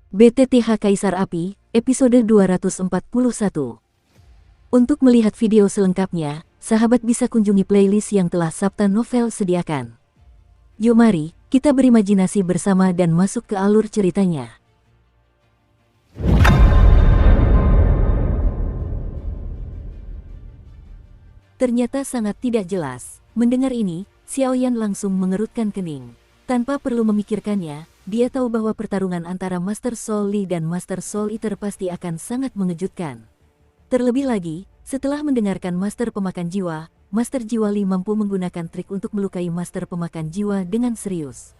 BTTH Kaisar Api, episode 241. Untuk melihat video selengkapnya, sahabat bisa kunjungi playlist yang telah Sabta Novel sediakan. Yuk mari, kita berimajinasi bersama dan masuk ke alur ceritanya. Ternyata sangat tidak jelas. Mendengar ini, Xiaoyan langsung mengerutkan kening. Tanpa perlu memikirkannya, dia tahu bahwa pertarungan antara Master Soul Li dan Master Soul Eater pasti akan sangat mengejutkan. Terlebih lagi, setelah mendengarkan Master Pemakan Jiwa, Master Jiwa Li mampu menggunakan trik untuk melukai Master Pemakan Jiwa dengan serius.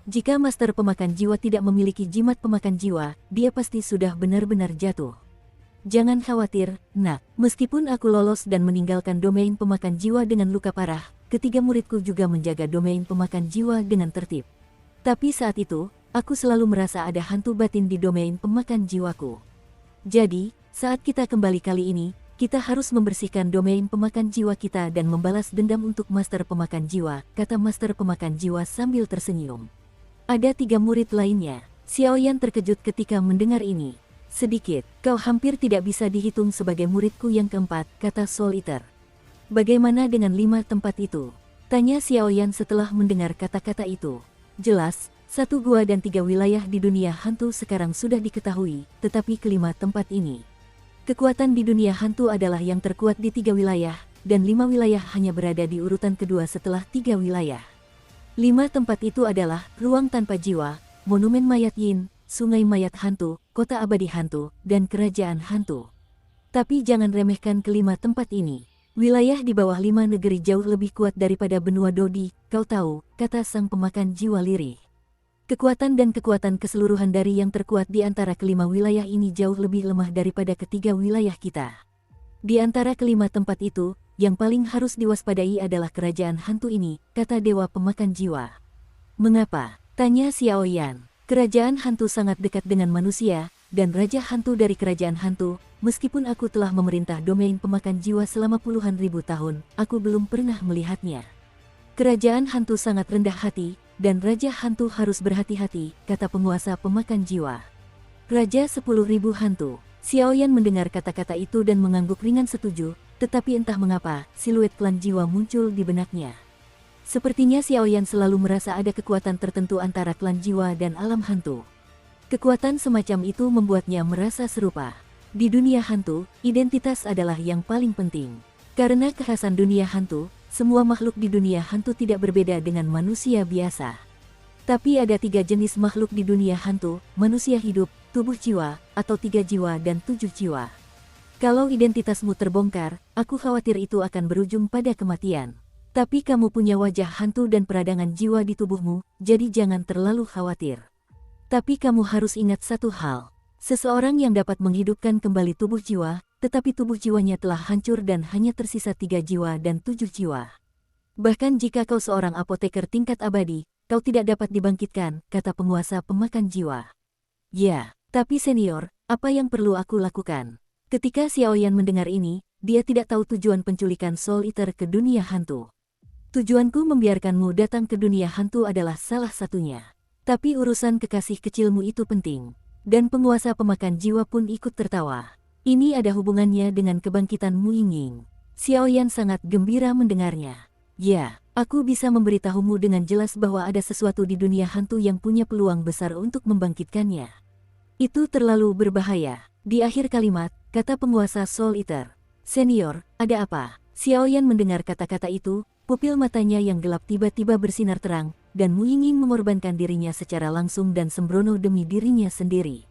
Jika Master Pemakan Jiwa tidak memiliki jimat pemakan jiwa, dia pasti sudah benar-benar jatuh. Jangan khawatir, nak. Meskipun aku lolos dan meninggalkan domain pemakan jiwa dengan luka parah, ketiga muridku juga menjaga domain pemakan jiwa dengan tertib. Tapi saat itu, aku selalu merasa ada hantu batin di domain pemakan jiwaku. Jadi, saat kita kembali kali ini, kita harus membersihkan domain pemakan jiwa kita dan membalas dendam untuk Master Pemakan Jiwa, kata Master Pemakan Jiwa sambil tersenyum. Ada 3 murid lainnya. Xiaoyan terkejut ketika mendengar ini. Sedikit, kau hampir tidak bisa dihitung sebagai muridku yang keempat, kata Soul Eater. Bagaimana dengan 5 tempat itu? Tanya Xiaoyan setelah mendengar kata-kata itu. Jelas, 1 gua dan 3 wilayah di dunia hantu sekarang sudah diketahui, tetapi kelima tempat ini. Kekuatan di dunia hantu adalah yang terkuat di 3 wilayah, dan 5 wilayah hanya berada di urutan kedua setelah 3 wilayah. 5 tempat itu adalah Ruang Tanpa Jiwa, Monumen Mayat Yin, Sungai Mayat Hantu, Kota Abadi Hantu, dan Kerajaan Hantu. Tapi jangan remehkan kelima tempat ini. Wilayah di bawah 5 negeri jauh lebih kuat daripada benua Dodi, kau tahu, kata sang pemakan jiwa lirih. Kekuatan dan kekuatan keseluruhan dari yang terkuat di antara kelima wilayah ini jauh lebih lemah daripada ketiga wilayah kita. Di antara kelima tempat itu, yang paling harus diwaspadai adalah kerajaan hantu ini, kata Dewa Pemakan Jiwa. Mengapa? Tanya Xiaoyan. Kerajaan hantu sangat dekat dengan manusia, dan Raja Hantu dari Kerajaan Hantu, meskipun aku telah memerintah domain pemakan jiwa selama puluhan ribu tahun, aku belum pernah melihatnya. Kerajaan hantu sangat rendah hati, dan Raja Hantu harus berhati-hati, kata penguasa pemakan jiwa. Raja 10.000 hantu. Xiaoyan mendengar kata-kata itu dan mengangguk ringan setuju, tetapi entah mengapa, siluet klan jiwa muncul di benaknya. Sepertinya Xiaoyan selalu merasa ada kekuatan tertentu antara klan jiwa dan alam hantu. Kekuatan semacam itu membuatnya merasa serupa. Di dunia hantu, identitas adalah yang paling penting. Karena kekhasan dunia hantu, semua makhluk di dunia hantu tidak berbeda dengan manusia biasa. Tapi ada 3 jenis makhluk di dunia hantu, manusia hidup, tubuh jiwa, atau 3 jiwa dan 7 jiwa. Kalau identitasmu terbongkar, aku khawatir itu akan berujung pada kematian. Tapi kamu punya wajah hantu dan peradangan jiwa di tubuhmu, jadi jangan terlalu khawatir. Tapi kamu harus ingat satu hal. Seseorang yang dapat menghidupkan kembali tubuh jiwa, tetapi tubuh jiwanya telah hancur dan hanya tersisa 3 jiwa dan 7 jiwa. Bahkan jika kau seorang apoteker tingkat abadi, kau tidak dapat dibangkitkan, kata penguasa pemakan jiwa. Ya, tapi senior, apa yang perlu aku lakukan? Ketika Xiaoyan mendengar ini, dia tidak tahu tujuan penculikan Soul Eater ke dunia hantu. Tujuanku membiarkanmu datang ke dunia hantu adalah salah satunya. Tapi urusan kekasih kecilmu itu penting. Dan penguasa pemakan jiwa pun ikut tertawa. Ini ada hubungannya dengan kebangkitan Mu Yingying. Xiaoyan sangat gembira mendengarnya. Ya, aku bisa memberitahumu dengan jelas bahwa ada sesuatu di dunia hantu yang punya peluang besar untuk membangkitkannya. Itu terlalu berbahaya. Di akhir kalimat, kata penguasa Soul Eater. Senior, ada apa? Xiaoyan mendengar kata-kata itu, pupil matanya yang gelap tiba-tiba bersinar terang, dan Mu Yingying mengorbankan dirinya secara langsung dan sembrono demi dirinya sendiri.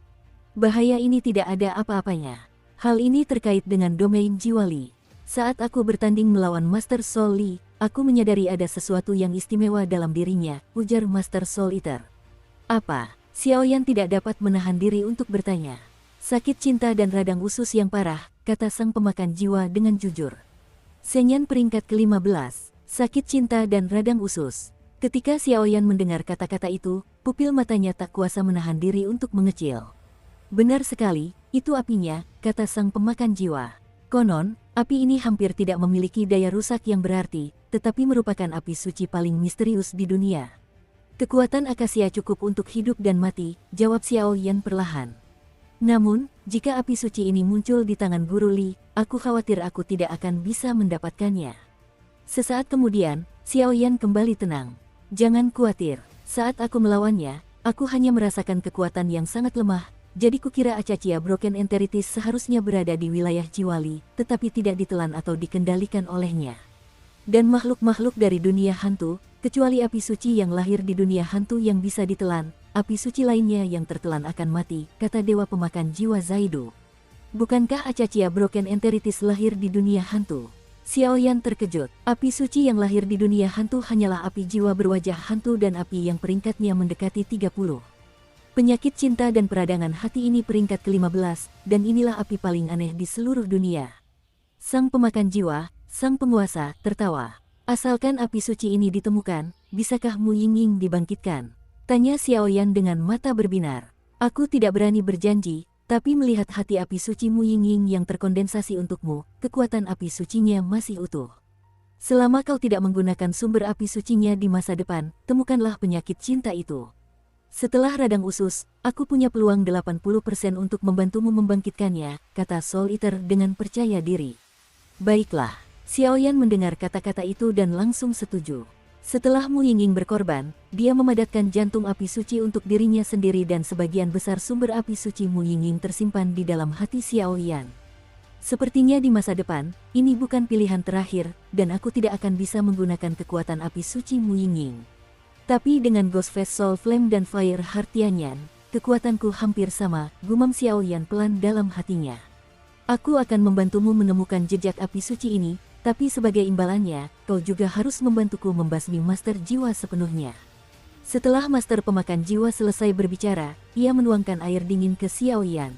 Bahaya ini tidak ada apa-apanya. Hal ini terkait dengan domain jiwa Li. Saat aku bertanding melawan Master Soul Li, aku menyadari ada sesuatu yang istimewa dalam dirinya, ujar Master Soul Eater. Apa? Xiaoyan tidak dapat menahan diri untuk bertanya. Sakit cinta dan radang usus yang parah, kata sang pemakan jiwa dengan jujur. Senyan peringkat ke-15, sakit cinta dan radang usus. Ketika Xiaoyan mendengar kata-kata itu, pupil matanya tak kuasa menahan diri untuk mengecil. Benar sekali, itu apinya, kata sang pemakan jiwa. Konon, api ini hampir tidak memiliki daya rusak yang berarti, tetapi merupakan api suci paling misterius di dunia. Kekuatan akasia cukup untuk hidup dan mati, jawab Xiao Yan perlahan. Namun, jika api suci ini muncul di tangan Guru Li, aku khawatir aku tidak akan bisa mendapatkannya. Sesaat kemudian, Xiao Yan kembali tenang. Jangan khawatir, saat aku melawannya, aku hanya merasakan kekuatan yang sangat lemah, jadi kukira Acaccia Broken Enteritis seharusnya berada di wilayah Jiwali, tetapi tidak ditelan atau dikendalikan olehnya. Dan makhluk-makhluk dari dunia hantu, kecuali api suci yang lahir di dunia hantu yang bisa ditelan, api suci lainnya yang tertelan akan mati, kata Dewa Pemakan Jiwa Zaido. Bukankah Acaccia Broken Enteritis lahir di dunia hantu? Xiao Yan terkejut. Api suci yang lahir di dunia hantu hanyalah api jiwa berwajah hantu dan api yang peringkatnya mendekati 30. Penyakit cinta dan peradangan hati ini peringkat ke-15, dan inilah api paling aneh di seluruh dunia. Sang Pemakan Jiwa, sang penguasa, tertawa. Asalkan api suci ini ditemukan, bisakah Mu Yingying dibangkitkan? Tanya Xiao Yan dengan mata berbinar. Aku tidak berani berjanji, tapi melihat hati api suci Mu Yingying yang terkondensasi untukmu, kekuatan api sucinya masih utuh. Selama kau tidak menggunakan sumber api sucinya di masa depan, temukanlah penyakit cinta itu. Setelah radang usus, aku punya peluang 80% untuk membantumu membangkitkannya, kata Soul Eater dengan percaya diri. Baiklah. Xiao Yan mendengar kata-kata itu dan langsung setuju. Setelah Mu Yingying berkorban, dia memadatkan jantung api suci untuk dirinya sendiri dan sebagian besar sumber api suci Mu Yingying tersimpan di dalam hati Xiao Yan. Sepertinya di masa depan, ini bukan pilihan terakhir, dan aku tidak akan bisa menggunakan kekuatan api suci Mu Yingying. Tapi dengan Ghost Face Soul Flame dan Fire Heart Tianyan, kekuatanku hampir sama, gumam Xiao Yan pelan dalam hatinya. Aku akan membantumu menemukan jejak api suci ini, tapi sebagai imbalannya, kau juga harus membantuku membasmi Master Jiwa sepenuhnya. Setelah Master Pemakan Jiwa selesai berbicara, ia menuangkan air dingin ke Xiao Yan.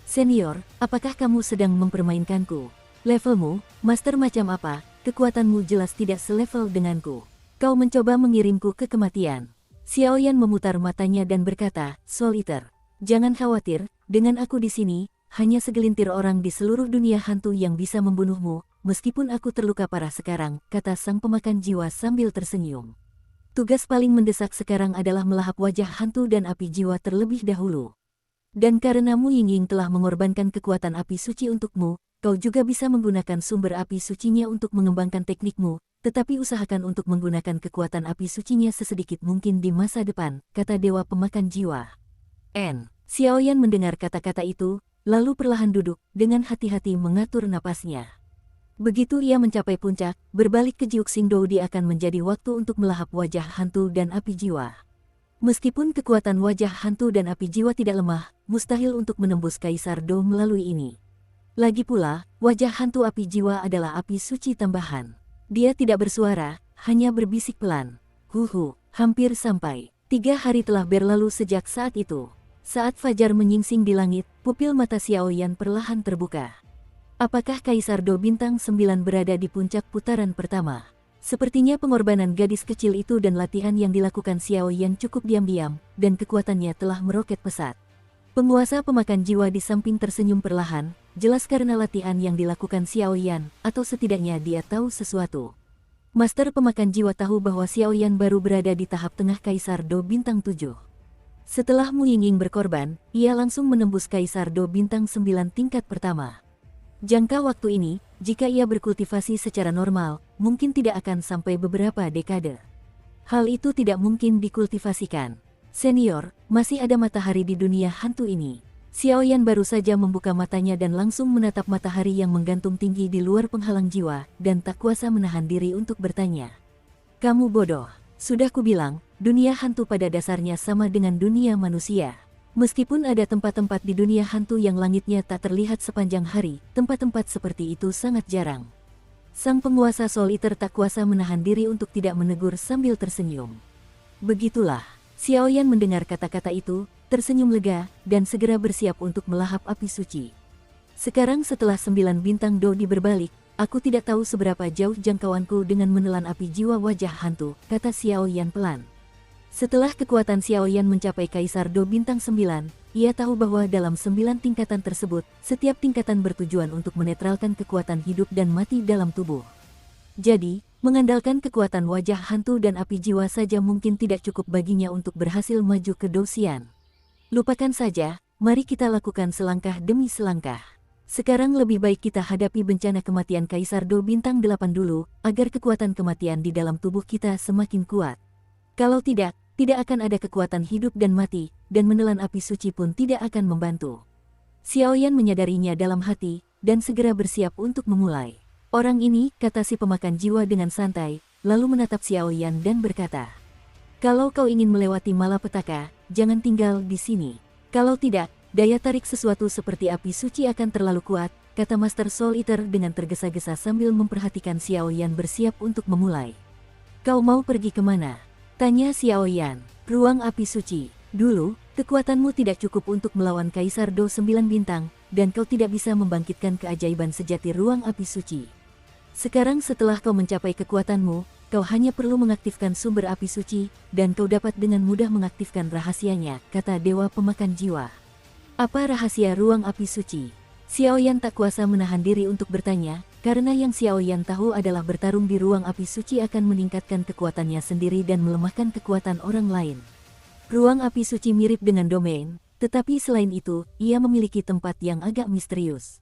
Senior, apakah kamu sedang mempermainkanku? Levelmu, Master macam apa? Kekuatanmu jelas tidak selevel denganku. Kau mencoba mengirimku ke kematian. Xiao Yan memutar matanya dan berkata, Soul Eater, jangan khawatir, dengan aku di sini, hanya segelintir orang di seluruh dunia hantu yang bisa membunuhmu, meskipun aku terluka parah sekarang, kata Sang Pemakan Jiwa sambil tersenyum. Tugas paling mendesak sekarang adalah melahap wajah hantu dan api jiwa terlebih dahulu. Dan karena Mu Yingying telah mengorbankan kekuatan api suci untukmu, kau juga bisa menggunakan sumber api sucinya untuk mengembangkan teknikmu, tetapi usahakan untuk menggunakan kekuatan api sucinya sesedikit mungkin di masa depan, kata Dewa Pemakan Jiwa. Xiao Yan mendengar kata-kata itu, lalu perlahan duduk, dengan hati-hati mengatur napasnya. Begitu ia mencapai puncak, berbalik ke Jiuk Xingdou dia akan menjadi waktu untuk melahap wajah hantu dan api jiwa. Meskipun kekuatan wajah hantu dan api jiwa tidak lemah, mustahil untuk menembus Kaisar Do melalui ini. Lagi pula, wajah hantu api jiwa adalah api suci tambahan. Dia tidak bersuara, hanya berbisik pelan. Hampir sampai. 3 hari telah berlalu sejak saat itu. Saat fajar menyingsing di langit, pupil mata Xiao Yan perlahan terbuka. Apakah Kaisar Do Bintang 9 berada di puncak putaran pertama? Sepertinya pengorbanan gadis kecil itu dan latihan yang dilakukan Xiao Yan cukup diam-diam, dan kekuatannya telah meroket pesat. Penguasa Pemakan Jiwa di samping tersenyum perlahan, jelas karena latihan yang dilakukan Xiao Yan, atau setidaknya dia tahu sesuatu. Master Pemakan Jiwa tahu bahwa Xiao Yan baru berada di tahap tengah Kaisar Do Bintang 7. Setelah Mu Yingying berkorban, ia langsung menembus Kaisar Do Bintang 9 tingkat pertama. Jangka waktu ini, jika ia berkultivasi secara normal, mungkin tidak akan sampai beberapa dekade. Hal itu tidak mungkin dikultivasikan. Senior, masih ada matahari di dunia hantu ini. Xiao Yan baru saja membuka matanya dan langsung menatap matahari yang menggantung tinggi di luar penghalang jiwa, dan tak kuasa menahan diri untuk bertanya. Kamu bodoh. Sudah kubilang, dunia hantu pada dasarnya sama dengan dunia manusia. Meskipun ada tempat-tempat di dunia hantu yang langitnya tak terlihat sepanjang hari, tempat-tempat seperti itu sangat jarang. Sang penguasa Soul Eater tak kuasa menahan diri untuk tidak menegur sambil tersenyum. Begitulah, Xiao Yan mendengar kata-kata itu, tersenyum lega, dan segera bersiap untuk melahap api suci. Sekarang setelah 9 bintang Do berbalik, aku tidak tahu seberapa jauh jangkauanku dengan menelan api jiwa wajah hantu, kata Xiao Yan pelan. Setelah kekuatan Xiao Yan mencapai Kaisar Do Bintang 9, ia tahu bahwa dalam 9 tingkatan tersebut, setiap tingkatan bertujuan untuk menetralkan kekuatan hidup dan mati dalam tubuh. Jadi, Mengandalkan kekuatan wajah hantu dan api jiwa saja mungkin tidak cukup baginya untuk berhasil maju ke Douxian. Lupakan saja, mari kita lakukan selangkah demi selangkah. Sekarang lebih baik kita hadapi bencana kematian Kaisar Do Bintang 8 dulu, agar kekuatan kematian di dalam tubuh kita semakin kuat. Kalau tidak, tidak akan ada kekuatan hidup dan mati, dan menelan api suci pun tidak akan membantu. Xiaoyan menyadarinya dalam hati, dan segera bersiap untuk memulai. Orang ini, kata si pemakan jiwa dengan santai, lalu menatap Xiaoyan dan berkata, "Kalau kau ingin melewati malapetaka, jangan tinggal di sini. Kalau tidak, daya tarik sesuatu seperti api suci akan terlalu kuat," kata Master Soul Eater dengan tergesa-gesa sambil memperhatikan Xiaoyan bersiap untuk memulai. "Kau mau pergi kemana?" tanya Xiaoyan. "Ruang api suci. Dulu, kekuatanmu tidak cukup untuk melawan Kaisar Do 9 bintang, dan kau tidak bisa membangkitkan keajaiban sejati ruang api suci. Sekarang setelah kau mencapai kekuatanmu, kau hanya perlu mengaktifkan sumber api suci, dan kau dapat dengan mudah mengaktifkan rahasianya," kata Dewa Pemakan Jiwa. "Apa rahasia ruang api suci?" Xiaoyan tak kuasa menahan diri untuk bertanya, karena yang Xiaoyan tahu adalah bertarung di ruang api suci akan meningkatkan kekuatannya sendiri dan melemahkan kekuatan orang lain. Ruang api suci mirip dengan domain, tetapi selain itu, ia memiliki tempat yang agak misterius.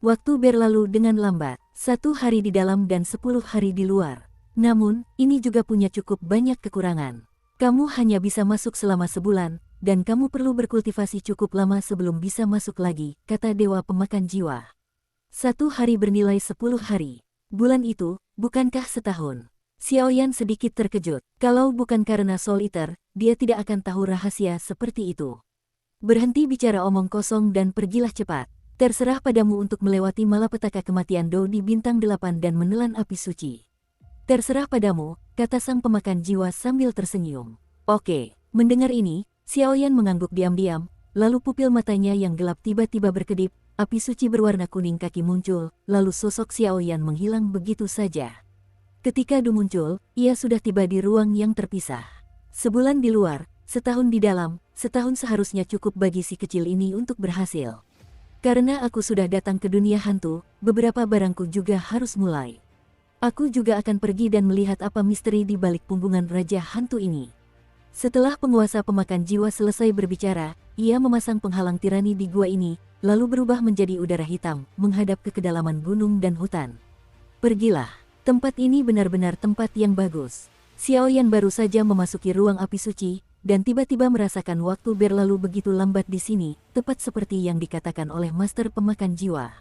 Waktu berlalu dengan lambat, 1 hari di dalam dan 10 hari di luar. Namun, ini juga punya cukup banyak kekurangan. Kamu hanya bisa masuk selama sebulan, dan kamu perlu berkultivasi cukup lama sebelum bisa masuk lagi, kata Dewa Pemakan Jiwa. 1 hari bernilai 10 hari. Bulan itu, bukankah setahun? Xiaoyan sedikit terkejut. Kalau bukan karena Soul Eater, dia tidak akan tahu rahasia seperti itu. Berhenti bicara omong kosong dan pergilah cepat. Terserah padamu untuk melewati malapetaka kematian Do di bintang 8 dan menelan api suci. Terserah padamu, kata sang pemakan jiwa sambil tersenyum. Oke, mendengar ini, Xiaoyan mengangguk diam-diam, lalu pupil matanya yang gelap tiba-tiba berkedip, api suci berwarna kuning kaki muncul, lalu sosok Xiaoyan menghilang begitu saja. Ketika Du muncul, ia sudah tiba di ruang yang terpisah. Sebulan di luar, setahun di dalam, setahun seharusnya cukup bagi si kecil ini untuk berhasil. Karena aku sudah datang ke dunia hantu, beberapa barangku juga harus mulai. Aku juga akan pergi dan melihat apa misteri di balik punggungan Raja Hantu ini. Setelah penguasa pemakan jiwa selesai berbicara, ia memasang penghalang tirani di gua ini, lalu berubah menjadi udara hitam, menghadap ke kedalaman gunung dan hutan. Pergilah, tempat ini benar-benar tempat yang bagus. Xiaoyan baru saja memasuki ruang api suci, dan tiba-tiba merasakan waktu berlalu begitu lambat di sini, tepat seperti yang dikatakan oleh Master Pemakan Jiwa.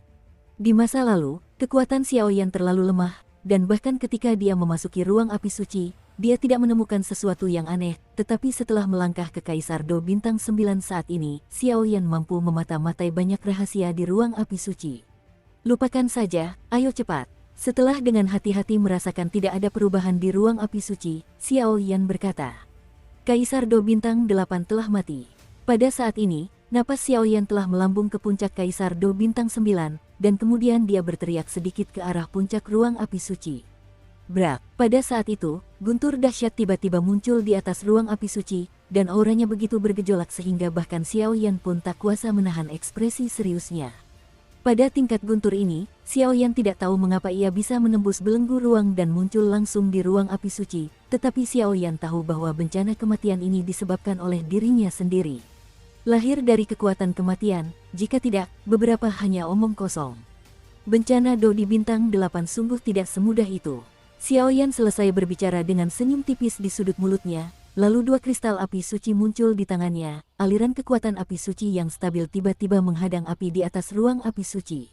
Di masa lalu, kekuatan Xiaoyan terlalu lemah, dan bahkan ketika dia memasuki ruang api suci, dia tidak menemukan sesuatu yang aneh, tetapi setelah melangkah ke Kaisar Do Bintang 9 saat ini, Xiaoyan mampu memata-matai banyak rahasia di ruang api suci. Lupakan saja, ayo cepat. Setelah dengan hati-hati merasakan tidak ada perubahan di ruang api suci, Xiaoyan berkata, Kaisar Do Bintang 8 telah mati. Pada saat ini, napas Xiaoyan telah melambung ke puncak Kaisar Do Bintang 9, dan kemudian dia berteriak sedikit ke arah puncak ruang api suci. Brak! Pada saat itu, guntur dahsyat tiba-tiba muncul di atas ruang api suci, dan auranya begitu bergejolak sehingga bahkan Xiaoyan pun tak kuasa menahan ekspresi seriusnya. Pada tingkat guntur ini, Xiaoyan tidak tahu mengapa ia bisa menembus belenggu ruang dan muncul langsung di ruang api suci, tetapi Xiaoyan tahu bahwa bencana kematian ini disebabkan oleh dirinya sendiri. Lahir dari kekuatan kematian, jika tidak, beberapa hanya omong kosong. Bencana Do di bintang 8 sungguh tidak semudah itu. Xiaoyan selesai berbicara dengan senyum tipis di sudut mulutnya, lalu 2 kristal api suci muncul di tangannya, aliran kekuatan api suci yang stabil tiba-tiba menghadang api di atas ruang api suci.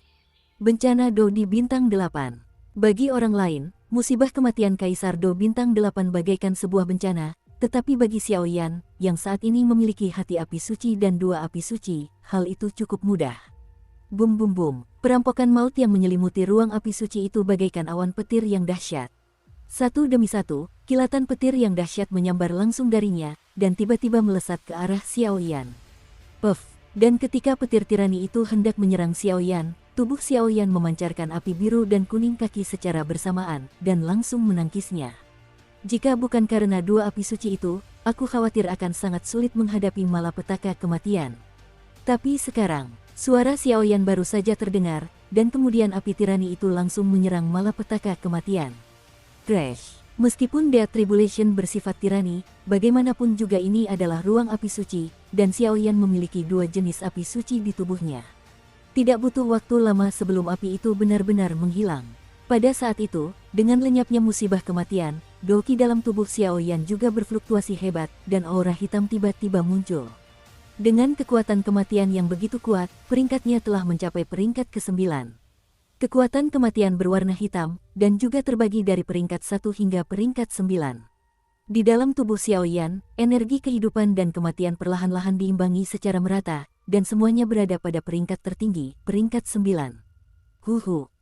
Bencana Do di bintang 8. Bagi orang lain, musibah kematian Kaisar Do bintang 8 bagaikan sebuah bencana, tetapi bagi Xiaoyan, yang saat ini memiliki hati api suci dan 2 api suci, hal itu cukup mudah. Bum bum bum, perampokan maut yang menyelimuti ruang api suci itu bagaikan awan petir yang dahsyat. Satu demi satu, kilatan petir yang dahsyat menyambar langsung darinya, dan tiba-tiba melesat ke arah Xiaoyan. Puff! Dan ketika petir tirani itu hendak menyerang Xiaoyan, tubuh Xiaoyan memancarkan api biru dan kuning kaki secara bersamaan, dan langsung menangkisnya. Jika bukan karena 2 api suci itu, aku khawatir akan sangat sulit menghadapi malapetaka kematian. Tapi sekarang, suara Xiaoyan baru saja terdengar, dan kemudian api tirani itu langsung menyerang malapetaka kematian. Crash. Meskipun Death Tribulation bersifat tirani, bagaimanapun juga ini adalah ruang api suci, dan Xiaoyan memiliki dua jenis api suci di tubuhnya. Tidak butuh waktu lama sebelum api itu benar-benar menghilang. Pada saat itu, dengan lenyapnya musibah kematian, Doqi dalam tubuh Xiaoyan juga berfluktuasi hebat, dan aura hitam tiba-tiba muncul. Dengan kekuatan kematian yang begitu kuat, peringkatnya telah mencapai peringkat ke-9. Kekuatan kematian berwarna hitam, dan juga terbagi dari peringkat 1 hingga peringkat 9. Di dalam tubuh Xiaoyan, energi kehidupan dan kematian perlahan-lahan diimbangi secara merata, dan semuanya berada pada peringkat tertinggi, peringkat 9.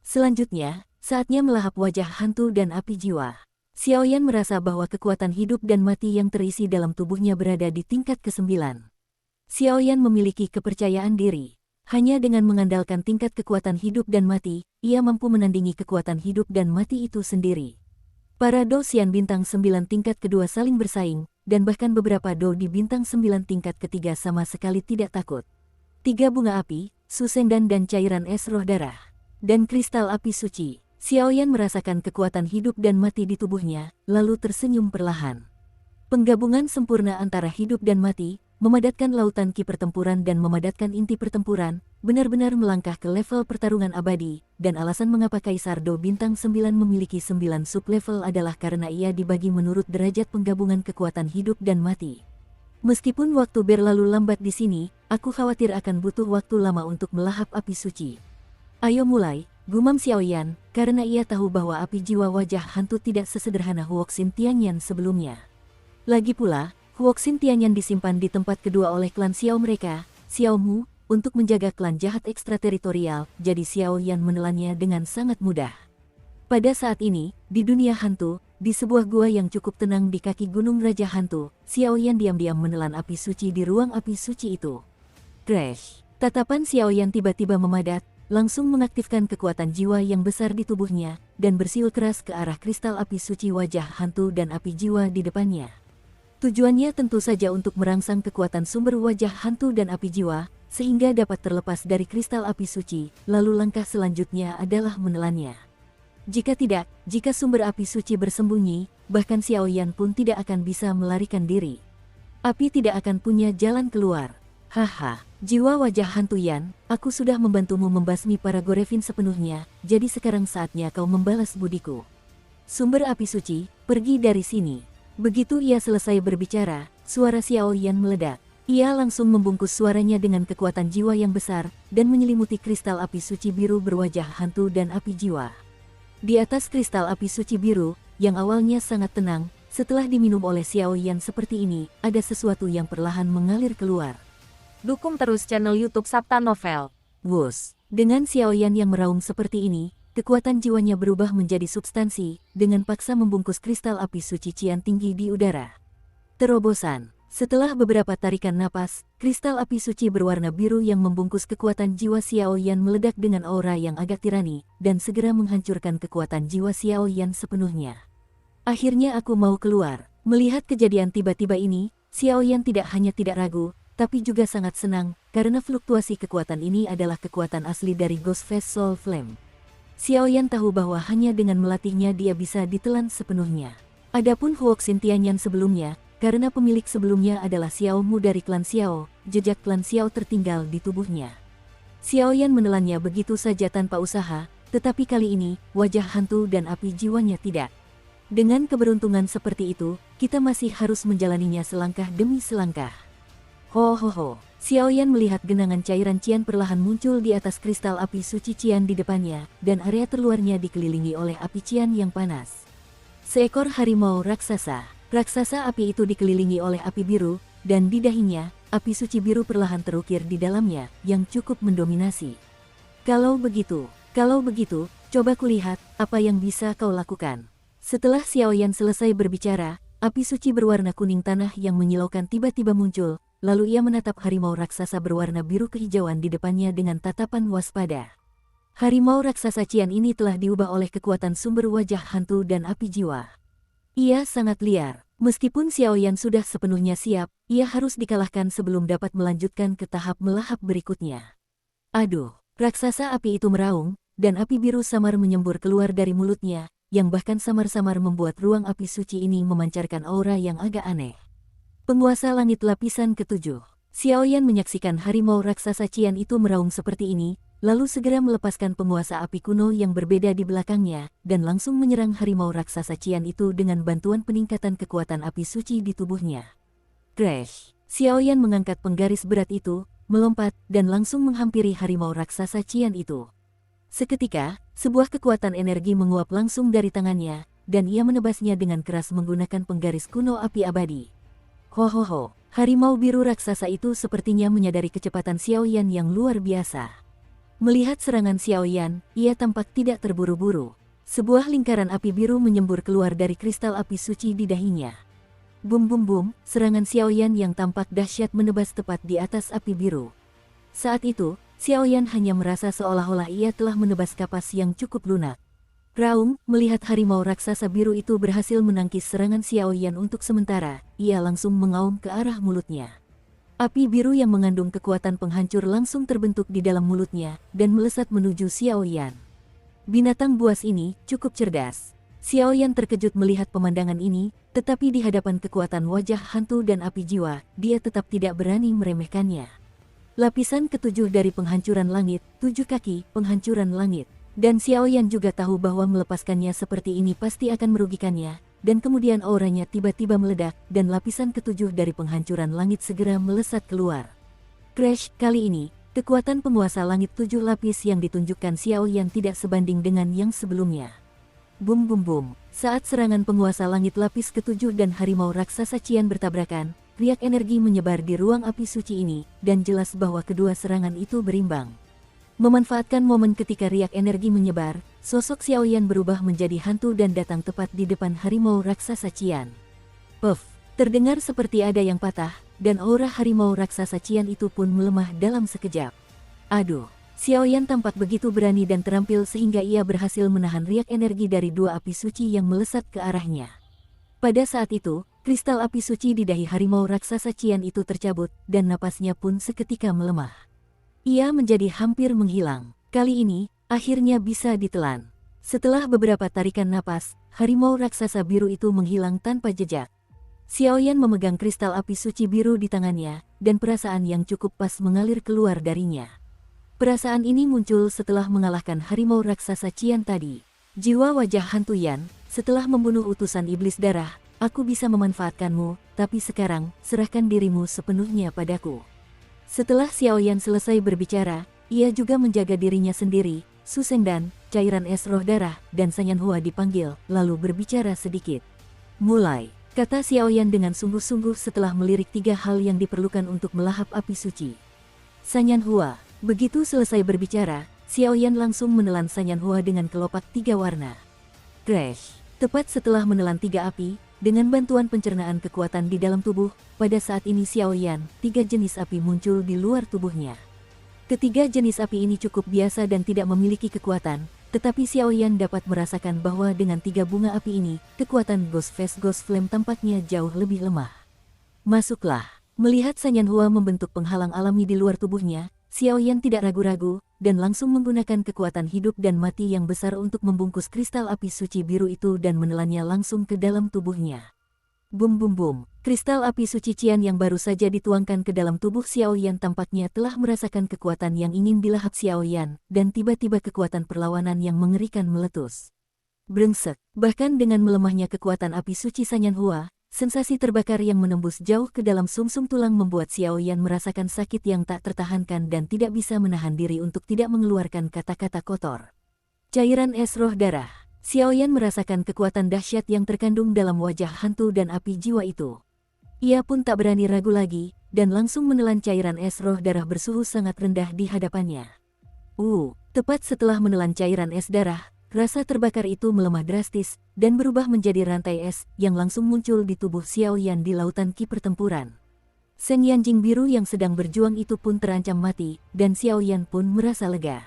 Selanjutnya, saatnya melahap wajah hantu dan api jiwa. Xiaoyan merasa bahwa kekuatan hidup dan mati yang terisi dalam tubuhnya berada di tingkat ke-9. Xiaoyan memiliki kepercayaan diri. Hanya dengan mengandalkan tingkat kekuatan hidup dan mati, ia mampu menandingi kekuatan hidup dan mati itu sendiri. Para Do Xian bintang 9 tingkat kedua saling bersaing, dan bahkan beberapa Do di bintang 9 tingkat ketiga sama sekali tidak takut. 3 bunga api, Susendan dan cairan es roh darah, dan kristal api suci. Xiaoyan merasakan kekuatan hidup dan mati di tubuhnya, lalu tersenyum perlahan. Penggabungan sempurna antara hidup dan mati, memadatkan lautan ki pertempuran dan memadatkan inti pertempuran, benar-benar melangkah ke level pertarungan abadi, dan alasan mengapa Kaisar Do Bintang 9 memiliki 9 sub-level adalah karena ia dibagi menurut derajat penggabungan kekuatan hidup dan mati. Meskipun waktu berlalu lambat di sini, aku khawatir akan butuh waktu lama untuk melahap api suci. Ayo mulai, gumam Xiaoyan, karena ia tahu bahwa api jiwa wajah hantu tidak sesederhana Huoxin Tianyan sebelumnya. Lagi pula, Huoxin Tianyan disimpan di tempat kedua oleh klan Xiao mereka, Xiao Mu, untuk menjaga klan jahat ekstrateritorial, jadi Xiaoyan menelannya dengan sangat mudah. Pada saat ini, di dunia hantu, di sebuah gua yang cukup tenang di kaki Gunung Raja Hantu, Xiaoyan diam-diam menelan api suci di ruang api suci itu. Crash! Tatapan Xiaoyan tiba-tiba memadat, langsung mengaktifkan kekuatan jiwa yang besar di tubuhnya, dan bersiul keras ke arah kristal api suci wajah hantu dan api jiwa di depannya. Tujuannya tentu saja untuk merangsang kekuatan sumber wajah hantu dan api jiwa, sehingga dapat terlepas dari kristal api suci, lalu langkah selanjutnya adalah menelannya. Jika tidak, jika sumber api suci bersembunyi, bahkan Xiaoyan pun tidak akan bisa melarikan diri. Api tidak akan punya jalan keluar. Haha, jiwa wajah hantu Yan, aku sudah membantumu membasmi para Gorevin sepenuhnya, jadi sekarang saatnya kau membalas budiku. Sumber api suci, pergi dari sini. Begitu ia selesai berbicara, suara Xiaoyan meledak. Ia langsung membungkus suaranya dengan kekuatan jiwa yang besar, dan menyelimuti kristal api suci biru berwajah hantu dan api jiwa. Di atas kristal api suci biru, yang awalnya sangat tenang, setelah diminum oleh Xiaoyan seperti ini, ada sesuatu yang perlahan mengalir keluar. Dukung terus channel YouTube Sabta Novel. Wus, dengan Xiaoyan yang meraung seperti ini, kekuatan jiwanya berubah menjadi substansi, dengan paksa membungkus kristal api suci cian tinggi di udara. Terobosan. Setelah beberapa tarikan napas, kristal api suci berwarna biru yang membungkus kekuatan jiwa Xiaoyan meledak dengan aura yang agak tirani, dan segera menghancurkan kekuatan jiwa Xiaoyan sepenuhnya. Akhirnya aku mau keluar. Melihat kejadian tiba-tiba ini, Xiaoyan tidak hanya tidak ragu, tapi juga sangat senang, karena fluktuasi kekuatan ini adalah kekuatan asli dari Ghost Face Soul Flame. Xiaoyan tahu bahwa hanya dengan melatihnya dia bisa ditelan sepenuhnya. Adapun Huoxin Tianyan sebelumnya, karena pemilik sebelumnya adalah Xiao Mu dari klan Xiao, jejak klan Xiao tertinggal di tubuhnya. Xiaoyan menelannya begitu saja tanpa usaha, tetapi kali ini, wajah hantu dan api jiwanya tidak. Dengan keberuntungan seperti itu, kita masih harus menjalaninya selangkah demi selangkah. Ho ho ho. Xiaoyan melihat genangan cairan cian perlahan muncul di atas kristal api suci cian di depannya, dan area terluarnya dikelilingi oleh api cian yang panas. Seekor harimau raksasa. Raksasa api itu dikelilingi oleh api biru, dan di dahinya, api suci biru perlahan terukir di dalamnya, yang cukup mendominasi. Kalau begitu, coba kulihat, apa yang bisa kau lakukan. Setelah Xiaoyan selesai berbicara, api suci berwarna kuning tanah yang menyilaukan tiba-tiba muncul, lalu ia menatap harimau raksasa berwarna biru kehijauan di depannya dengan tatapan waspada. Harimau raksasa cian ini telah diubah oleh kekuatan sumber wajah hantu dan api jiwa. Ia sangat liar. Meskipun Xiaoyan sudah sepenuhnya siap, ia harus dikalahkan sebelum dapat melanjutkan ke tahap melahap berikutnya. Aduh, raksasa api itu meraung, dan api biru samar menyembur keluar dari mulutnya, yang bahkan samar-samar membuat ruang api suci ini memancarkan aura yang agak aneh. Penguasa langit lapisan ketujuh. Xiaoyan menyaksikan harimau raksasa Qian itu meraung seperti ini, lalu segera melepaskan penguasa api kuno yang berbeda di belakangnya, dan langsung menyerang harimau raksasa Qian itu dengan bantuan peningkatan kekuatan api suci di tubuhnya. Crash! Xiaoyan mengangkat penggaris berat itu, melompat, dan langsung menghampiri harimau raksasa Qian itu. Seketika, sebuah kekuatan energi menguap langsung dari tangannya, dan ia menebasnya dengan keras menggunakan penggaris kuno api abadi. Ho! Harimau biru raksasa itu sepertinya menyadari kecepatan Xiaoyan yang luar biasa. Melihat serangan Xiaoyan, ia tampak tidak terburu-buru. Sebuah lingkaran api biru menyembur keluar dari kristal api suci di dahinya. Bum, serangan Xiaoyan yang tampak dahsyat menebas tepat di atas api biru. Saat itu, Xiaoyan hanya merasa seolah-olah ia telah menebas kapas yang cukup lunak. Raung, melihat harimau raksasa biru itu berhasil menangkis serangan Xiaoyan untuk sementara, ia langsung mengaum ke arah mulutnya. Api biru yang mengandung kekuatan penghancur langsung terbentuk di dalam mulutnya, dan melesat menuju Xiaoyan. Binatang buas ini cukup cerdas. Xiaoyan terkejut melihat pemandangan ini, tetapi di hadapan kekuatan wajah hantu dan api jiwa, dia tetap tidak berani meremehkannya. Lapisan ketujuh dari penghancuran langit, 7 kaki, penghancuran langit. Dan Xiaoyan juga tahu bahwa melepaskannya seperti ini pasti akan merugikannya, dan kemudian auranya tiba-tiba meledak, dan lapisan ketujuh dari penghancuran langit segera melesat keluar. Crash! Kali ini, kekuatan penguasa langit 7 lapis yang ditunjukkan Xiaoyan tidak sebanding dengan yang sebelumnya. Bum! Saat serangan penguasa langit lapis ketujuh dan harimau raksasa Qian bertabrakan, riak energi menyebar di ruang api suci ini, dan jelas bahwa kedua serangan itu berimbang. Memanfaatkan momen ketika riak energi menyebar, sosok Xiaoyan berubah menjadi hantu dan datang tepat di depan harimau raksasa Qian. Puff! Terdengar seperti ada yang patah, dan aura harimau raksasa Qian itu pun melemah dalam sekejap. Aduh! Xiaoyan tampak begitu berani dan terampil sehingga ia berhasil menahan riak energi dari dua api suci yang melesat ke arahnya. Pada saat itu, kristal api suci di dahi harimau raksasa Qian itu tercabut, dan napasnya pun seketika melemah. Ia menjadi hampir menghilang. Kali ini, akhirnya bisa ditelan. Setelah beberapa tarikan napas, harimau raksasa biru itu menghilang tanpa jejak. Xiaoyan memegang kristal api suci biru di tangannya, dan perasaan yang cukup pas mengalir keluar darinya. Perasaan ini muncul setelah mengalahkan harimau raksasa Qian tadi. Jiwa wajah hantu Yan, setelah membunuh utusan iblis darah, aku bisa memanfaatkanmu, tapi sekarang, serahkan dirimu sepenuhnya padaku. Setelah Xiaoyan selesai berbicara, ia juga menjaga dirinya sendiri. Su Shengdan, cairan es roh darah, dan Sanyanhua dipanggil, lalu berbicara sedikit. Mulai, kata Xiaoyan dengan sungguh-sungguh setelah melirik 3 hal yang diperlukan untuk melahap api suci. Sanyanhua. Begitu selesai berbicara, Xiaoyan langsung menelan Sanyanhua dengan kelopak 3 warna. Crash! Tepat setelah menelan 3 api, dengan bantuan pencernaan kekuatan di dalam tubuh, pada saat ini Xiaoyan, 3 jenis api muncul di luar tubuhnya. Ketiga jenis api ini cukup biasa dan tidak memiliki kekuatan, tetapi Xiaoyan dapat merasakan bahwa dengan 3 bunga api ini, kekuatan Ghost Face Ghost Flame tampaknya jauh lebih lemah. Masuklah. Melihat Sanyanhua membentuk penghalang alami di luar tubuhnya, Xiaoyan tidak ragu-ragu, dan langsung menggunakan kekuatan hidup dan mati yang besar untuk membungkus kristal api suci biru itu dan menelannya langsung ke dalam tubuhnya. Bum! Kristal api suci Qian yang baru saja dituangkan ke dalam tubuh Xiaoyan tampaknya telah merasakan kekuatan yang ingin dilahap Xiaoyan, dan tiba-tiba kekuatan perlawanan yang mengerikan meletus. Brengsek! Bahkan dengan melemahnya kekuatan api suci Sanyanhua, sensasi terbakar yang menembus jauh ke dalam sumsum tulang membuat Xiaoyan merasakan sakit yang tak tertahankan dan tidak bisa menahan diri untuk tidak mengeluarkan kata-kata kotor. Cairan es roh darah. Xiaoyan merasakan kekuatan dahsyat yang terkandung dalam wajah hantu dan api jiwa itu. Ia pun tak berani ragu lagi, dan langsung menelan cairan es roh darah bersuhu sangat rendah di hadapannya. Tepat setelah menelan cairan es darah, rasa terbakar itu melemah drastis, dan berubah menjadi rantai es, yang langsung muncul di tubuh Xiaoyan di lautan ki pertempuran. Seng Yanjing biru yang sedang berjuang itu pun terancam mati, dan Xiaoyan pun merasa lega.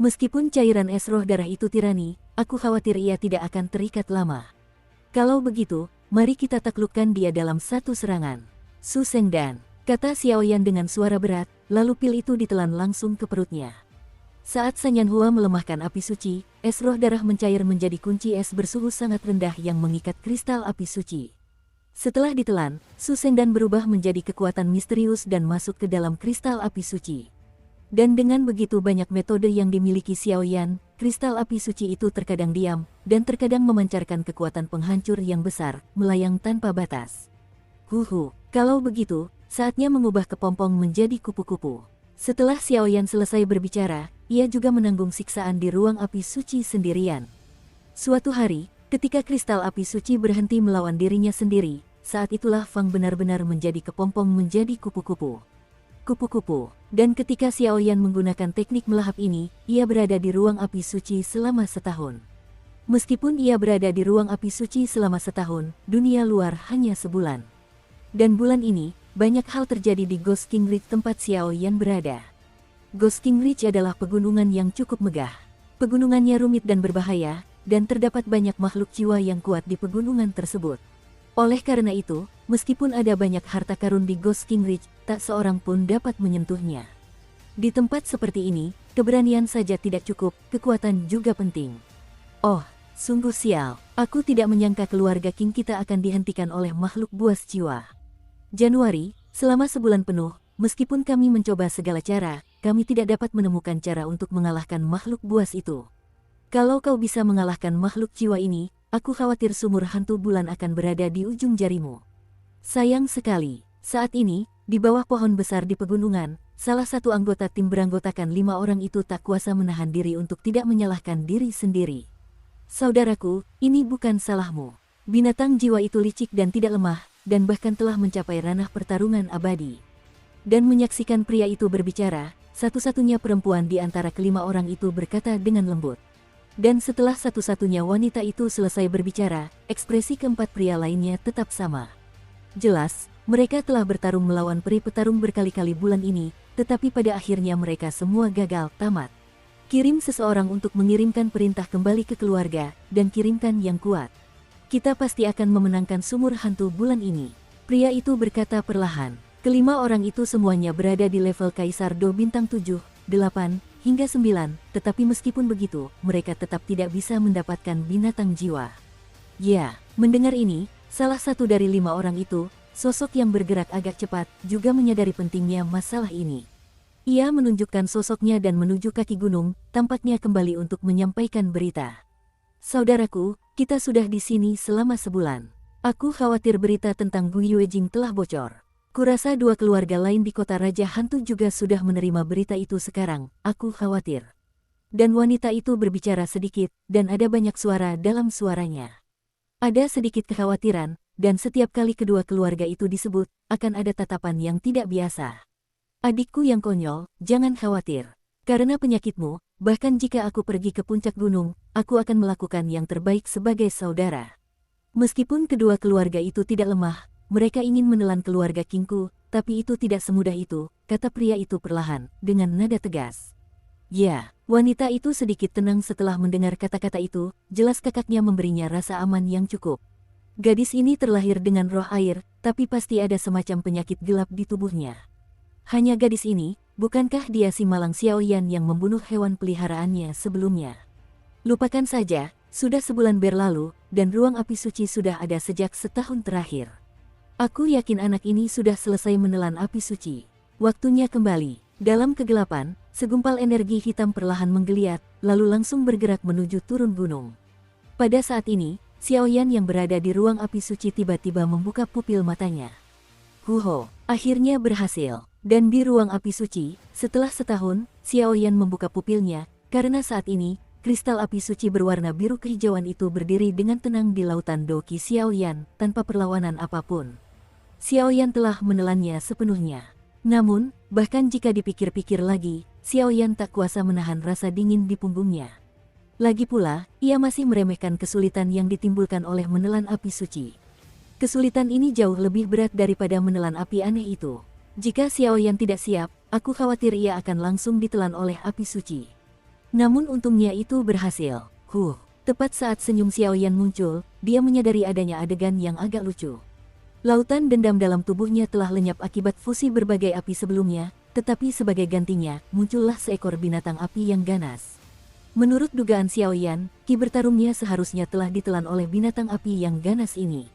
Meskipun cairan es roh darah itu tirani, aku khawatir ia tidak akan terikat lama. Kalau begitu, mari kita taklukkan dia dalam satu serangan. Su Shengdan, kata Xiaoyan dengan suara berat, lalu pil itu ditelan langsung ke perutnya. Saat Sanyan Hua melemahkan api suci, es roh darah mencair menjadi kunci es bersuhu sangat rendah yang mengikat kristal api suci. Setelah ditelan, Su Shengdan berubah menjadi kekuatan misterius dan masuk ke dalam kristal api suci. Dan dengan begitu banyak metode yang dimiliki Xiaoyan, kristal api suci itu terkadang diam, dan terkadang memancarkan kekuatan penghancur yang besar, melayang tanpa batas. Kalau begitu, saatnya mengubah kepompong menjadi kupu-kupu. Setelah Xiaoyan selesai berbicara, ia juga menanggung siksaan di ruang api suci sendirian. Suatu hari, ketika kristal api suci berhenti melawan dirinya sendiri, saat itulah Fang benar-benar menjadi kepompong menjadi kupu-kupu. Dan ketika Xiaoyan menggunakan teknik melahap ini, ia berada di ruang api suci selama setahun. Meskipun ia berada di ruang api suci selama setahun, dunia luar hanya sebulan. Dan bulan ini, banyak hal terjadi di Ghost King Ridge tempat Xiaoyan berada. Ghost King Ridge adalah pegunungan yang cukup megah. Pegunungannya rumit dan berbahaya, dan terdapat banyak makhluk jiwa yang kuat di pegunungan tersebut. Oleh karena itu, meskipun ada banyak harta karun di Ghost King Ridge, tak seorang pun dapat menyentuhnya. Di tempat seperti ini, keberanian saja tidak cukup, kekuatan juga penting. Oh, sungguh sial, aku tidak menyangka keluarga King kita akan dihentikan oleh makhluk buas jiwa. Januari, selama sebulan penuh, meskipun kami mencoba segala cara, kami tidak dapat menemukan cara untuk mengalahkan makhluk buas itu. Kalau kau bisa mengalahkan makhluk jiwa ini, aku khawatir sumur hantu bulan akan berada di ujung jarimu. Sayang sekali, saat ini, di bawah pohon besar di pegunungan, salah satu anggota tim beranggotakan 5 orang itu tak kuasa menahan diri untuk tidak menyalahkan diri sendiri. Saudaraku, ini bukan salahmu. Binatang jiwa itu licik dan tidak lemah, dan bahkan telah mencapai ranah pertarungan abadi. Dan menyaksikan pria itu berbicara, satu-satunya perempuan di antara kelima orang itu berkata dengan lembut. Dan setelah satu-satunya wanita itu selesai berbicara, ekspresi keempat pria lainnya tetap sama. Jelas, mereka telah bertarung melawan peri petarung berkali-kali bulan ini, tetapi pada akhirnya mereka semua gagal tamat. Kirim seseorang untuk mengirimkan perintah kembali ke keluarga, dan kirimkan yang kuat. Kita pasti akan memenangkan sumur hantu bulan ini. Pria itu berkata perlahan. Kelima orang itu semuanya berada di level Kaisar Do bintang 7, 8, hingga 9, tetapi meskipun begitu, mereka tetap tidak bisa mendapatkan binatang jiwa. Ya, mendengar ini, salah satu dari 5 orang itu, sosok yang bergerak agak cepat, juga menyadari pentingnya masalah ini. Ia menunjukkan sosoknya dan menuju kaki gunung, tampaknya kembali untuk menyampaikan berita. Saudaraku, kita sudah di sini selama sebulan. Aku khawatir berita tentang Gu Yuejing telah bocor. Kurasa 2 keluarga lain di kota Raja Hantu juga sudah menerima berita itu sekarang, aku khawatir. Dan wanita itu berbicara sedikit, dan ada banyak suara dalam suaranya. Ada sedikit kekhawatiran, dan setiap kali kedua keluarga itu disebut, akan ada tatapan yang tidak biasa. Adikku yang konyol, jangan khawatir. Karena penyakitmu, bahkan jika aku pergi ke puncak gunung, aku akan melakukan yang terbaik sebagai saudara. Meskipun kedua keluarga itu tidak lemah, mereka ingin menelan keluarga Kingku, tapi itu tidak semudah itu, kata pria itu perlahan, dengan nada tegas. Ya, wanita itu sedikit tenang setelah mendengar kata-kata itu, jelas kakaknya memberinya rasa aman yang cukup. Gadis ini terlahir dengan roh air, tapi pasti ada semacam penyakit gelap di tubuhnya. Hanya gadis ini, bukankah dia si malang Xiaoyan yang membunuh hewan peliharaannya sebelumnya? Lupakan saja, sudah sebulan berlalu, dan ruang api suci sudah ada sejak setahun terakhir. Aku yakin anak ini sudah selesai menelan api suci. Waktunya kembali. Dalam kegelapan, segumpal energi hitam perlahan menggeliat, lalu langsung bergerak menuju turun gunung. Pada saat ini, Xiaoyan yang berada di ruang api suci tiba-tiba membuka pupil matanya. Akhirnya berhasil. Dan di ruang api suci, setelah setahun, Xiaoyan membuka pupilnya, karena saat ini, kristal api suci berwarna biru kehijauan itu berdiri dengan tenang di lautan Doki Xiaoyan, tanpa perlawanan apapun. Xiaoyan telah menelannya sepenuhnya. Namun, bahkan jika dipikir-pikir lagi, Xiaoyan tak kuasa menahan rasa dingin di punggungnya. Lagi pula, ia masih meremehkan kesulitan yang ditimbulkan oleh menelan api suci. Kesulitan ini jauh lebih berat daripada menelan api aneh itu. Jika Xiaoyan tidak siap, aku khawatir ia akan langsung ditelan oleh api suci. Namun untungnya itu berhasil. Tepat saat senyum Xiaoyan muncul, dia menyadari adanya adegan yang agak lucu. Lautan dendam dalam tubuhnya telah lenyap akibat fusi berbagai api sebelumnya, tetapi sebagai gantinya, muncullah seekor binatang api yang ganas. Menurut dugaan Xiao Yan, ki bertarungnya seharusnya telah ditelan oleh binatang api yang ganas ini.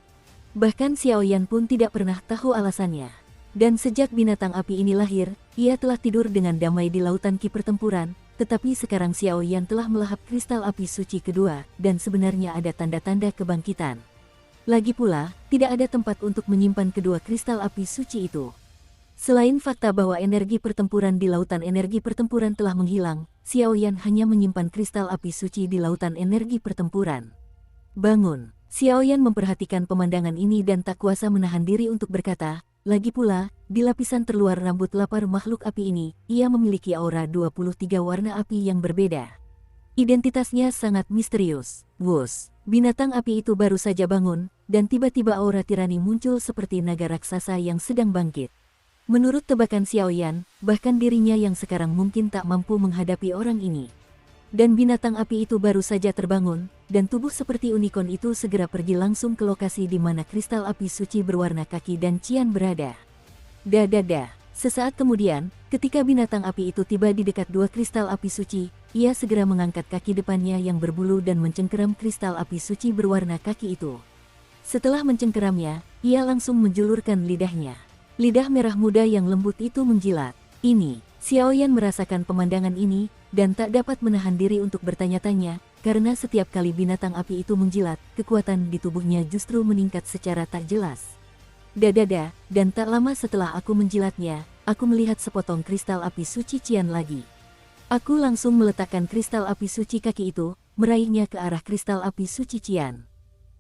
Bahkan Xiao Yan pun tidak pernah tahu alasannya. Dan sejak binatang api ini lahir, ia telah tidur dengan damai di lautan ki pertempuran, tetapi sekarang Xiao Yan telah melahap kristal api suci kedua, dan sebenarnya ada tanda-tanda kebangkitan. Lagi pula, tidak ada tempat untuk menyimpan kedua kristal api suci itu. Selain fakta bahwa energi pertempuran di lautan energi pertempuran telah menghilang, Xiao Yan hanya menyimpan kristal api suci di lautan energi pertempuran. Bangun! Xiao Yan memperhatikan pemandangan ini dan tak kuasa menahan diri untuk berkata, lagi pula, di lapisan terluar rambut lapar makhluk api ini, ia memiliki aura 23 warna api yang berbeda. Identitasnya sangat misterius. Wus! Binatang api itu baru saja bangun, dan tiba-tiba aura tirani muncul seperti naga raksasa yang sedang bangkit. Menurut tebakan Xiao Yan, bahkan dirinya yang sekarang mungkin tak mampu menghadapi orang ini. Dan binatang api itu baru saja terbangun, dan tubuh seperti unicorn itu segera pergi langsung ke lokasi di mana kristal api suci berwarna kaki dan cian berada. Dadada. Sesaat kemudian, ketika binatang api itu tiba di dekat dua kristal api suci, ia segera mengangkat kaki depannya yang berbulu dan mencengkeram kristal api suci berwarna kaki itu. Setelah mencengkeramnya, ia langsung menjulurkan lidahnya. Lidah merah muda yang lembut itu menjilat. Ini, Xiao Yan merasakan pemandangan ini, dan tak dapat menahan diri untuk bertanya-tanya, karena setiap kali binatang api itu menjilat, kekuatan di tubuhnya justru meningkat secara tak jelas. Dadada, dan tak lama setelah aku menjilatnya, aku melihat sepotong kristal api suci cian lagi. Aku langsung meletakkan kristal api suci kaki itu, meraihnya ke arah kristal api suci cian.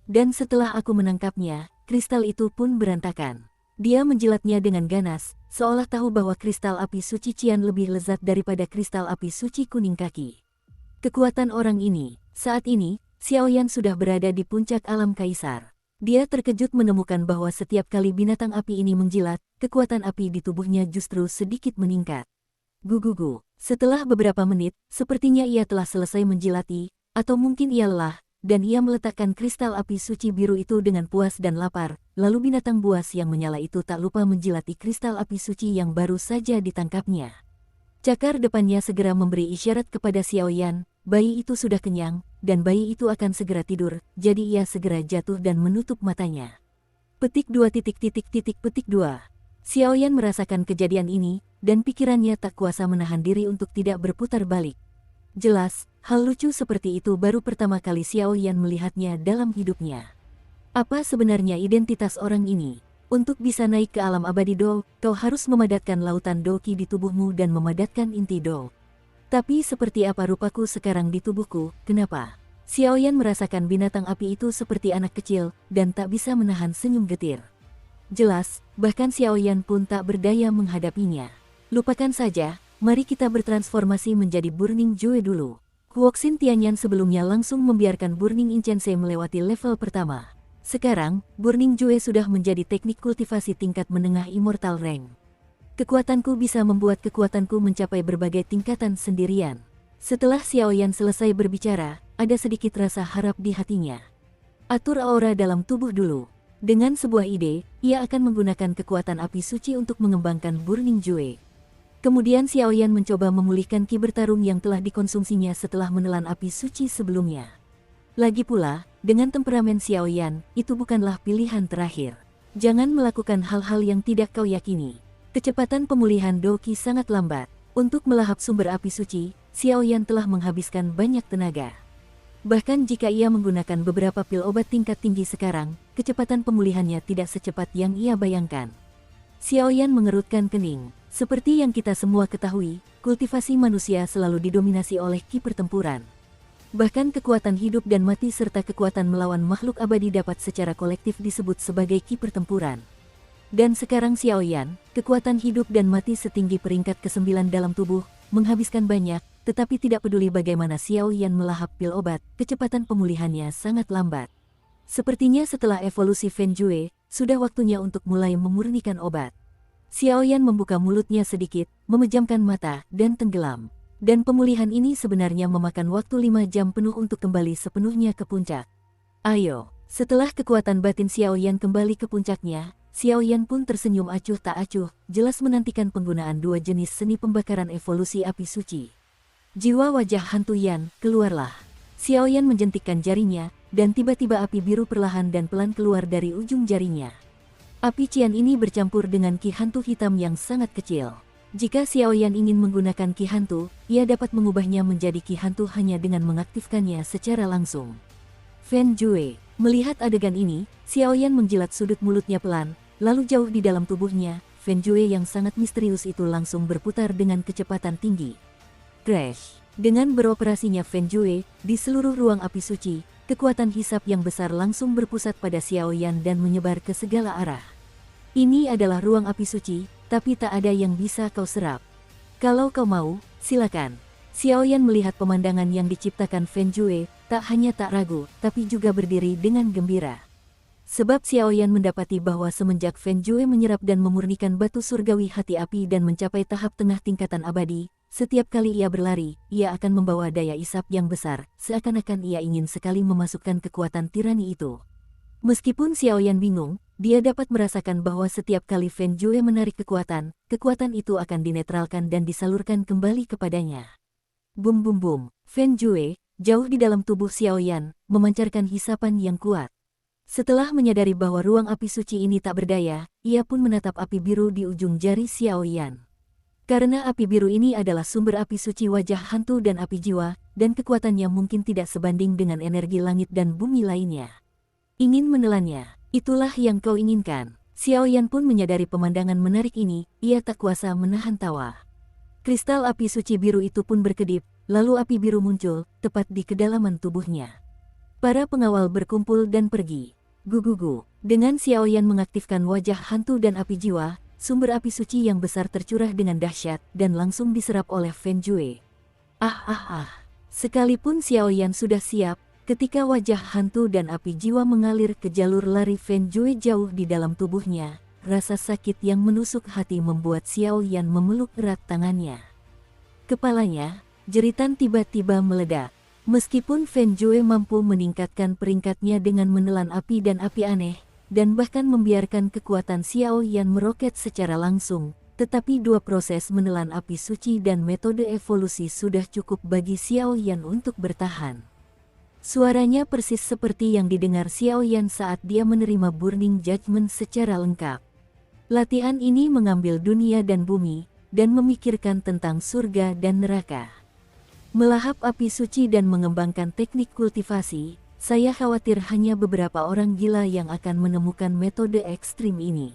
Dan setelah aku menangkapnya, kristal itu pun berantakan. Dia menjilatnya dengan ganas, seolah tahu bahwa kristal api suci cian lebih lezat daripada kristal api suci kuning kaki. Kekuatan orang ini, saat ini, Xiao Yan sudah berada di puncak alam kaisar. Dia terkejut menemukan bahwa setiap kali binatang api ini menjilat, kekuatan api di tubuhnya justru sedikit meningkat. Gugugu, setelah beberapa menit, sepertinya ia telah selesai menjilati, atau mungkin ia lelah, dan ia meletakkan kristal api suci biru itu dengan puas dan lapar, lalu binatang buas yang menyala itu tak lupa menjilati kristal api suci yang baru saja ditangkapnya. Cakar depannya segera memberi isyarat kepada Xiao Yan, bayi itu sudah kenyang, dan bayi itu akan segera tidur, jadi ia segera jatuh dan menutup matanya. Petik 2. Petik 2. Xiao Yan merasakan kejadian ini, dan pikirannya tak kuasa menahan diri untuk tidak berputar balik. Jelas, hal lucu seperti itu baru pertama kali Xiao Yan melihatnya dalam hidupnya. Apa sebenarnya identitas orang ini? Untuk bisa naik ke alam abadi Do, kau harus memadatkan lautan Doki di tubuhmu dan memadatkan inti Do. Tapi seperti apa rupaku sekarang di tubuhku, kenapa? Xiao Yan merasakan binatang api itu seperti anak kecil, dan tak bisa menahan senyum getir. Jelas, bahkan Xiao Yan pun tak berdaya menghadapinya. Lupakan saja, mari kita bertransformasi menjadi Burning Jue dulu. Huoxin Tianyan sebelumnya langsung membiarkan Burning Incense melewati level pertama. Sekarang, Burning Jue sudah menjadi teknik kultivasi tingkat menengah Immortal Rank. Kekuatanku bisa membuat kekuatanku mencapai berbagai tingkatan sendirian. Setelah Xiao Yan selesai berbicara, ada sedikit rasa harap di hatinya. Atur aura dalam tubuh dulu. Dengan sebuah ide, ia akan menggunakan kekuatan api suci untuk mengembangkan Burning Jue. Kemudian Xiao Yan mencoba memulihkan ki bertarung yang telah dikonsumsinya setelah menelan api suci sebelumnya. Lagi pula, dengan temperamen Xiao Yan, itu bukanlah pilihan terakhir. Jangan melakukan hal-hal yang tidak kau yakini. Kecepatan pemulihan Doki sangat lambat. Untuk melahap sumber api suci, Xiao Yan telah menghabiskan banyak tenaga. Bahkan jika ia menggunakan beberapa pil obat tingkat tinggi sekarang, kecepatan pemulihannya tidak secepat yang ia bayangkan. Xiao Yan mengerutkan kening. Seperti yang kita semua ketahui, kultivasi manusia selalu didominasi oleh ki pertempuran. Bahkan kekuatan hidup dan mati serta kekuatan melawan makhluk abadi dapat secara kolektif disebut sebagai ki pertempuran. Dan sekarang Xiao Yan, kekuatan hidup dan mati setinggi peringkat ke-9 dalam tubuh, menghabiskan banyak, tetapi tidak peduli bagaimana Xiao Yan melahap pil obat, kecepatan pemulihannya sangat lambat. Sepertinya setelah evolusi Fen Jue, sudah waktunya untuk mulai memurnikan obat. Xiao Yan membuka mulutnya sedikit, memejamkan mata, dan tenggelam. Dan pemulihan ini sebenarnya memakan waktu 5 jam penuh untuk kembali sepenuhnya ke puncak. Ayo, setelah kekuatan batin Xiao Yan kembali ke puncaknya, Xiaoyan pun tersenyum acuh tak acuh, jelas menantikan penggunaan dua jenis seni pembakaran evolusi api suci. Jiwa wajah hantu Yan, keluarlah. Xiaoyan menjentikkan jarinya, dan tiba-tiba api biru perlahan dan pelan keluar dari ujung jarinya. Api cian ini bercampur dengan ki hantu hitam yang sangat kecil. Jika Xiaoyan ingin menggunakan ki hantu, ia dapat mengubahnya menjadi ki hantu hanya dengan mengaktifkannya secara langsung. Fen Jue, melihat adegan ini, Xiaoyan menjilat sudut mulutnya pelan, lalu jauh di dalam tubuhnya, Fen Jue yang sangat misterius itu langsung berputar dengan kecepatan tinggi. Crash! Dengan beroperasinya Fen Jue, di seluruh ruang api suci, kekuatan hisap yang besar langsung berpusat pada Xiaoyan dan menyebar ke segala arah. Ini adalah ruang api suci, tapi tak ada yang bisa kau serap. Kalau kau mau, silakan. Xiaoyan melihat pemandangan yang diciptakan Fen Jue, tak hanya tak ragu, tapi juga berdiri dengan gembira. Sebab Xiaoyan mendapati bahwa semenjak Fen Jue menyerap dan memurnikan batu surgawi hati api dan mencapai tahap tengah tingkatan abadi, setiap kali ia berlari, ia akan membawa daya isap yang besar, seakan-akan ia ingin sekali memasukkan kekuatan tirani itu. Meskipun Xiaoyan bingung, dia dapat merasakan bahwa setiap kali Fen Jue menarik kekuatan itu akan dinetralkan dan disalurkan kembali kepadanya. Bum bum bum, Fen Jue, jauh di dalam tubuh Xiaoyan, memancarkan hisapan yang kuat. Setelah menyadari bahwa ruang api suci ini tak berdaya, ia pun menatap api biru di ujung jari Xiaoyan. Karena api biru ini adalah sumber api suci wajah hantu dan api jiwa, dan kekuatannya mungkin tidak sebanding dengan energi langit dan bumi lainnya. Ingin menelannya, itulah yang kau inginkan. Xiaoyan pun menyadari pemandangan menarik ini, ia tak kuasa menahan tawa. Kristal api suci biru itu pun berkedip, lalu api biru muncul, tepat di kedalaman tubuhnya. Para pengawal berkumpul dan pergi. Gugugu, dengan Xiaoyan mengaktifkan wajah hantu dan api jiwa, sumber api suci yang besar tercurah dengan dahsyat dan langsung diserap oleh Fen Jue. Sekalipun Xiaoyan sudah siap, ketika wajah hantu dan api jiwa mengalir ke jalur lari Fen Jue jauh di dalam tubuhnya, rasa sakit yang menusuk hati membuat Xiaoyan memeluk erat tangannya. Kepalanya, jeritan tiba-tiba meledak. Meskipun Fen Jue mampu meningkatkan peringkatnya dengan menelan api dan api aneh, dan bahkan membiarkan kekuatan Xiaoyan meroket secara langsung, tetapi dua proses menelan api suci dan metode evolusi sudah cukup bagi Xiaoyan untuk bertahan. Suaranya persis seperti yang didengar Xiaoyan saat dia menerima Burning Judgment secara lengkap. Latihan ini mengambil dunia dan bumi, dan memikirkan tentang surga dan neraka. Melahap api suci dan mengembangkan teknik kultivasi, saya khawatir hanya beberapa orang gila yang akan menemukan metode ekstrim ini.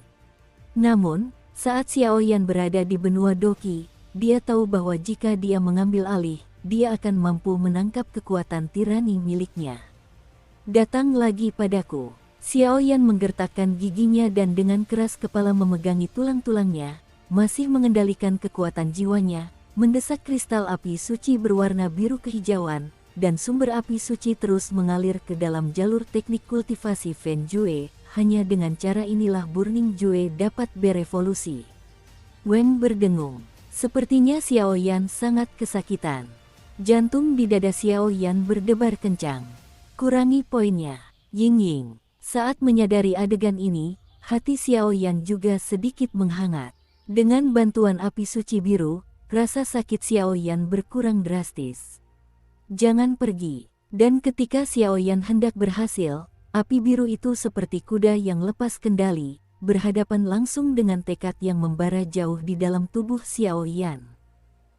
Namun, saat Xiaoyan berada di benua Doqi, dia tahu bahwa jika dia mengambil alih, dia akan mampu menangkap kekuatan tirani miliknya. Datang lagi padaku. Xiaoyan menggertakkan giginya dan dengan keras kepala memegangi tulang-tulangnya, masih mengendalikan kekuatan jiwanya, mendesak kristal api suci berwarna biru kehijauan, dan sumber api suci terus mengalir ke dalam jalur teknik kultivasi Fen Jue. Hanya dengan cara inilah Burning Jue dapat berevolusi. Weng berdengung. Sepertinya Xiaoyan sangat kesakitan. Jantung di dada Xiaoyan berdebar kencang. Kurangi poinnya. Ying-ying. Saat menyadari adegan ini, hati Xiaoyan juga sedikit menghangat. Dengan bantuan api suci biru, rasa sakit Xiaoyan berkurang drastis. Jangan pergi. Dan ketika Xiaoyan hendak berhasil, api biru itu seperti kuda yang lepas kendali, berhadapan langsung dengan tekad yang membara jauh di dalam tubuh Xiaoyan.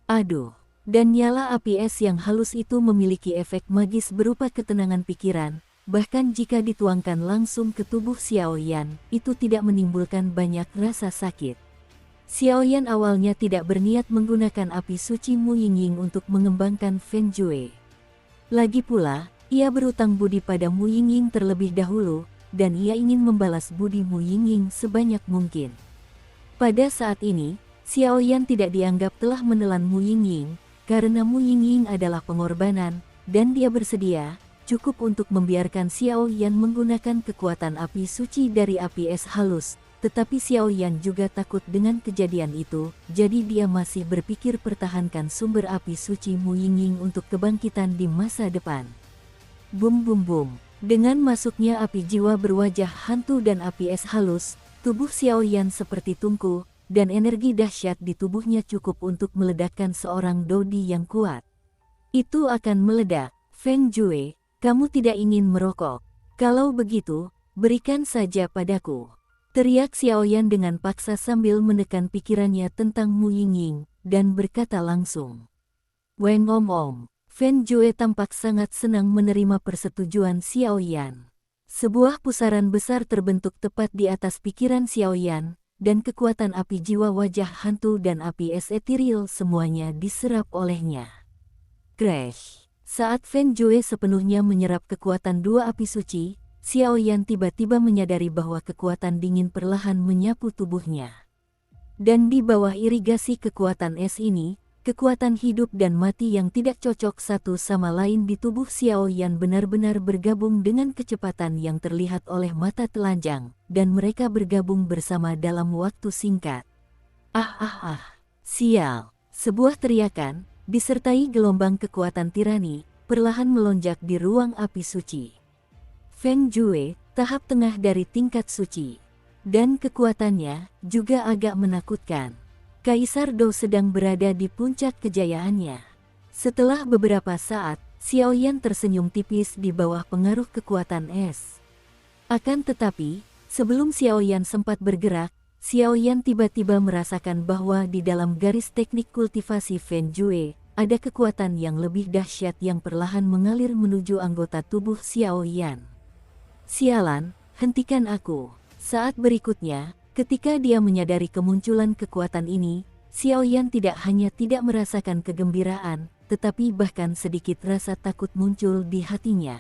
Aduh, dan nyala api es yang halus itu memiliki efek magis berupa ketenangan pikiran, bahkan jika dituangkan langsung ke tubuh Xiaoyan, itu tidak menimbulkan banyak rasa sakit. Xiaoyan awalnya tidak berniat menggunakan api suci Mu Yingying untuk mengembangkan Fen Jue. Lagi pula, ia berutang budi pada Mu Yingying terlebih dahulu, dan ia ingin membalas budi Mu Yingying sebanyak mungkin. Pada saat ini, Xiaoyan tidak dianggap telah menelan Mu Yingying, karena Mu Yingying adalah pengorbanan, dan dia bersedia, cukup untuk membiarkan Xiaoyan menggunakan kekuatan api suci dari api es halus. Tetapi Xiaoyan juga takut dengan kejadian itu, jadi dia masih berpikir pertahankan sumber api suci Mu Yingying untuk kebangkitan di masa depan. Bum bum bum. Dengan masuknya api jiwa berwajah hantu dan api es halus, Tubuh Xiao Yan seperti tungku, dan energi dahsyat di tubuhnya cukup untuk meledakkan seorang Dodi yang kuat. Itu akan meledak. Feng Jue, kamu tidak ingin merokok. Kalau begitu, berikan saja padaku. Teriak Xiao Yan dengan paksa sambil menekan pikirannya tentang Mu Yingying, dan berkata langsung. Weng om. Feng Jue tampak sangat senang menerima persetujuan Xiao Yan. Sebuah pusaran besar terbentuk tepat di atas pikiran Xiao Yan, dan kekuatan api jiwa wajah hantu dan api es etiril semuanya diserap olehnya. Crash! Saat Feng Jue sepenuhnya menyerap kekuatan dua api suci, Xiao Yan tiba-tiba menyadari bahwa kekuatan dingin perlahan menyapu tubuhnya. Dan di bawah irigasi kekuatan es ini, kekuatan hidup dan mati yang tidak cocok satu sama lain di tubuh Xiao Yan benar-benar bergabung dengan kecepatan yang terlihat oleh mata telanjang, dan mereka bergabung bersama dalam waktu singkat. Sial! Sebuah teriakan, disertai gelombang kekuatan tirani, perlahan melonjak di ruang api suci. Feng Jue, tahap tengah dari tingkat suci. Dan kekuatannya juga agak menakutkan. Kaisar Dou sedang berada di puncak kejayaannya. Setelah beberapa saat, Xiao Yan tersenyum tipis di bawah pengaruh kekuatan es. Akan tetapi, sebelum Xiao Yan sempat bergerak, Xiao Yan tiba-tiba merasakan bahwa di dalam garis teknik kultivasi Feng Jue, ada kekuatan yang lebih dahsyat yang perlahan mengalir menuju anggota tubuh Xiao Yan. Sialan, hentikan aku. Saat berikutnya, ketika dia menyadari kemunculan kekuatan ini, Xiao Yan tidak hanya tidak merasakan kegembiraan, tetapi bahkan sedikit rasa takut muncul di hatinya.